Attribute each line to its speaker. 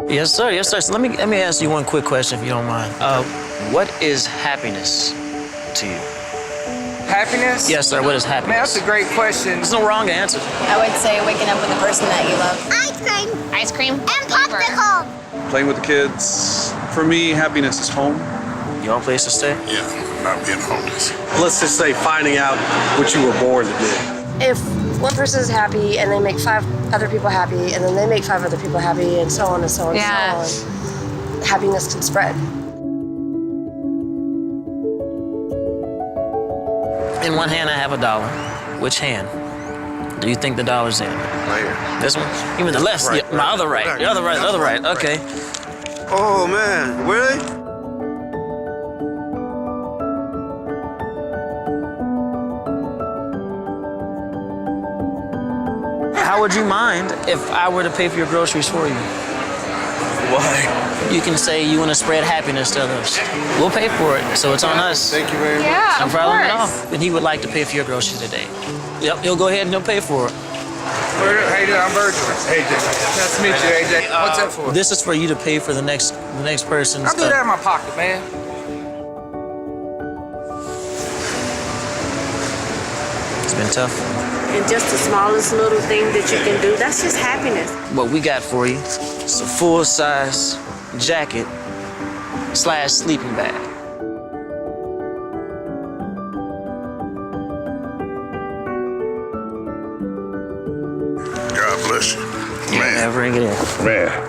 Speaker 1: Yes, sir. Yes, sir. So let me ask you one quick question, if you don't mind. What is happiness to you?
Speaker 2: Happiness?
Speaker 1: Yes, sir. What is happiness?
Speaker 2: Man, that's a great question.
Speaker 1: There's no wrong answer.
Speaker 3: I would say waking up with the person that you love.
Speaker 4: Ice cream.
Speaker 3: Ice cream.
Speaker 4: And popsicle.
Speaker 5: Playing with the kids. For me, happiness is home.
Speaker 1: You want a place to stay?
Speaker 6: Yeah, not being homeless.
Speaker 7: Let's just say finding out what you were born to do.
Speaker 8: If one person is happy and they make 5 other people happy, and then they make 5 other people happy, and so on and so on and so on, happiness can spread.
Speaker 1: In one hand, I have $1. Which hand do you think the dollar's in?
Speaker 6: Right here.
Speaker 1: This one? Even the left?
Speaker 6: Right,
Speaker 1: Yeah, my other right.
Speaker 6: right.
Speaker 1: The other right. The other right.
Speaker 6: Right.
Speaker 1: Okay.
Speaker 7: Oh, man. Really?
Speaker 1: How would you mind if I were to pay for your groceries for you?
Speaker 7: Why?
Speaker 1: You can say you want to spread happiness to others. We'll pay for it, so it's on us.
Speaker 7: Thank you very much.
Speaker 3: Yeah,
Speaker 1: No
Speaker 3: of
Speaker 1: problem at
Speaker 3: course.
Speaker 1: all. And he would like to pay for your groceries today. Yep, he'll go ahead and he'll pay for it.
Speaker 2: How you doing? I'm Virgil. AJ. Nice to meet you, AJ. What's that for?
Speaker 1: This is for you to pay for the next person's.
Speaker 2: I'll do that in my pocket, man.
Speaker 1: It's been tough.
Speaker 9: And just the smallest little thing that you can do, that's just happiness.
Speaker 1: What we got for you is a full-size jacket / sleeping bag.
Speaker 6: God bless you.
Speaker 1: Yeah,
Speaker 6: Man,
Speaker 1: bring it in.
Speaker 6: man.